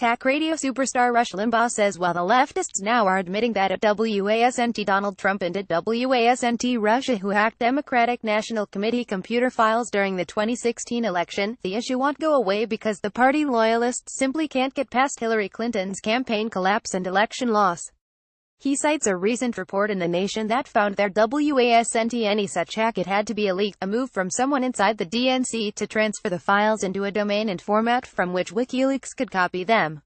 Talk radio superstar Rush Limbaugh says while the leftists now are admitting that it wasn't Donald Trump and it wasn't Russia who hacked Democratic National Committee computer files during the 2016 election, the issue won't go away because the party loyalists simply can't get past Hillary Clinton's campaign collapse and election loss. He cites a recent report in The Nation that found there wasn't any such hack. It had to be a leak, a move from someone inside the DNC to transfer the files into a domain and format from which WikiLeaks could copy them.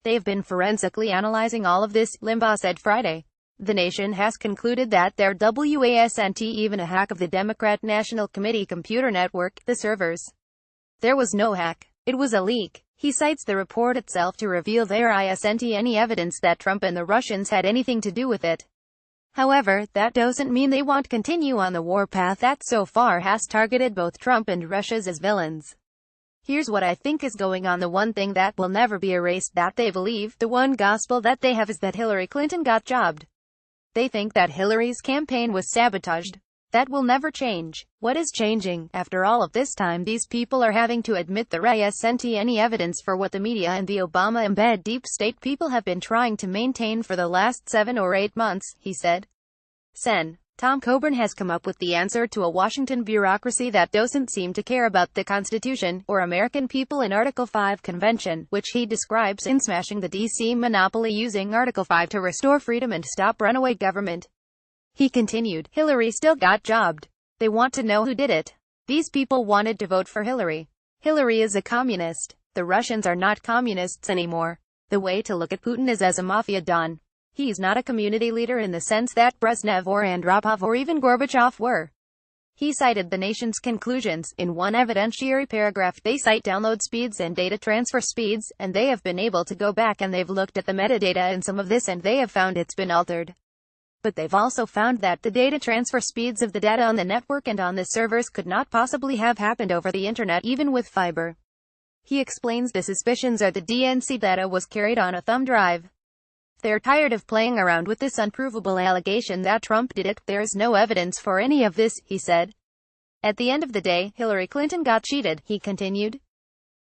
They've been forensically analyzing all of this, Limbaugh said Friday. The Nation has concluded that there wasn't even a hack of the Democrat National Committee computer network, the servers. There was no hack. It was a leak. He cites the report itself to reveal there isn't any evidence that Trump and the Russians had anything to do with it. However, that doesn't mean they won't continue on the warpath that so far has targeted both Trump and Russia as villains. Here's what I think is going on. The one thing that will never be erased that they believe, the one gospel that they have, is that Hillary Clinton got jobbed. They think that Hillary's campaign was sabotaged. That will never change. What is changing? After all of this time, these people are having to admit there isn't any evidence for what the media and the Obama-embedded deep state people have been trying to maintain for the last 7 or 8 months, he said. Sen. Tom Coburn has come up with the answer to a Washington bureaucracy that doesn't seem to care about the Constitution, or American people in Article 5 Convention, which he describes in smashing the D.C. monopoly using Article 5 to restore freedom and stop runaway government. He continued, Hillary still got jobbed. They want to know who did it. These people wanted to vote for Hillary. Hillary is a communist. The Russians are not communists anymore. The way to look at Putin is as a mafia don. He's not a community leader in the sense that Brezhnev or Andropov or even Gorbachev were. He cited the Nation's conclusions. In one evidentiary paragraph, they cite download speeds and data transfer speeds, and they have been able to go back and they've looked at the metadata in some of this and they have found it's been altered. But they've also found that the data transfer speeds of the data on the network and on the servers could not possibly have happened over the internet even with fiber. He explains the suspicions are the DNC data was carried on a thumb drive. They're tired of playing around with this unprovable allegation that Trump did it. There's no evidence for any of this, he said. At the end of the day, Hillary Clinton got cheated, he continued.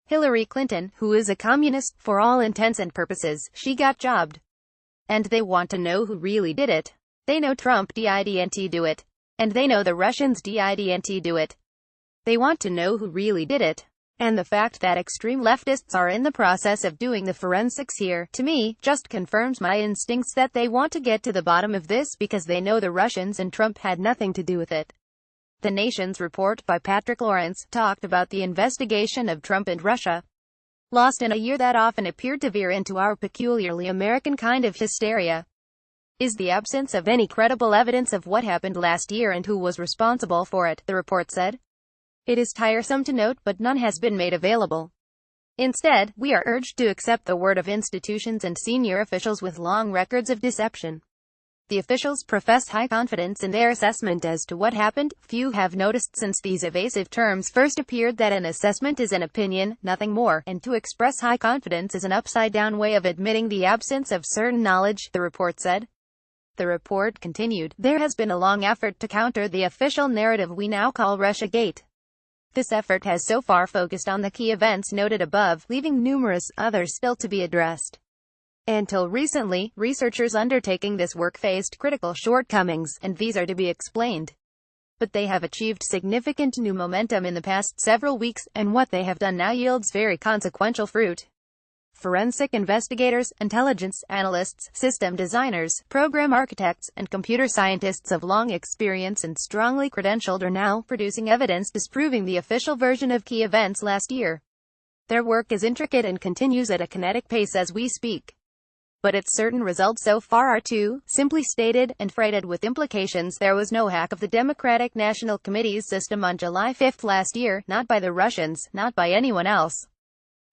Hillary Clinton, who is a communist for all intents and purposes, she got jobbed. And they want to know who really did it. They know Trump didn't do it. And they know the Russians didn't do it. They want to know who really did it. And the fact that extreme leftists are in the process of doing the forensics here, to me, just confirms my instincts that they want to get to the bottom of this because they know the Russians and Trump had nothing to do with it. The Nation's report by Patrick Lawrence talked about the investigation of Trump and Russia. Lost in a year that often appeared to veer into our peculiarly American kind of hysteria is the absence of any credible evidence of what happened last year and who was responsible for it, the report said. It is tiresome to note, but none has been made available. Instead, we are urged to accept the word of institutions and senior officials with long records of deception. The officials profess high confidence in their assessment as to what happened. Few have noticed since these evasive terms first appeared that an assessment is an opinion, nothing more, and to express high confidence is an upside-down way of admitting the absence of certain knowledge, the report said. The report continued, there has been a long effort to counter the official narrative we now call Russiagate. This effort has so far focused on the key events noted above, leaving numerous others still to be addressed. Until recently, researchers undertaking this work faced critical shortcomings, and these are to be explained. But they have achieved significant new momentum in the past several weeks, and what they have done now yields very consequential fruit. Forensic investigators, intelligence analysts, system designers, program architects, and computer scientists of long experience and strongly credentialed are now producing evidence disproving the official version of key events last year. Their work is intricate and continues at a kinetic pace as we speak. But its certain results so far are too simply stated and freighted with implications. There was no hack of the Democratic National Committee's system on July 5 last year, not by the Russians, not by anyone else.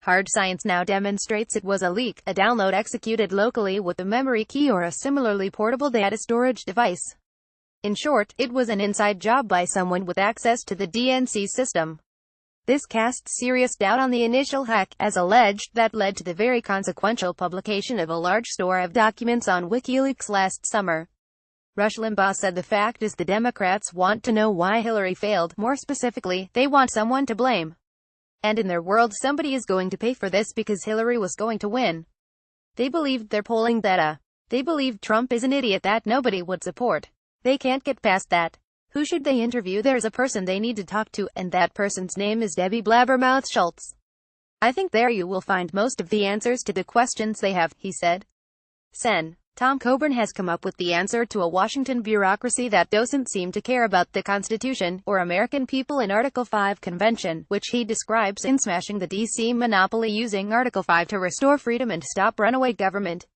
Hard science now demonstrates it was a leak, a download executed locally with a memory key or a similarly portable data storage device. In short, it was an inside job by someone with access to the DNC system. This casts serious doubt on the initial hack, as alleged, that led to the very consequential publication of a large store of documents on WikiLeaks last summer. Rush Limbaugh said the fact is the Democrats want to know why Hillary failed. More specifically, they want someone to blame. And in their world somebody is going to pay for this because Hillary was going to win. They believed their polling data. They believed Trump is an idiot that nobody would support. They can't get past that. Who should they interview? There's a person they need to talk to, and that person's name is Debbie Blabbermouth Schultz. I think there you will find most of the answers to the questions they have, he said. Sen. Tom Coburn has come up with the answer to a Washington bureaucracy that doesn't seem to care about the Constitution, or American people in Article 5 convention, which he describes in smashing the D.C. monopoly using Article 5 to restore freedom and stop runaway government.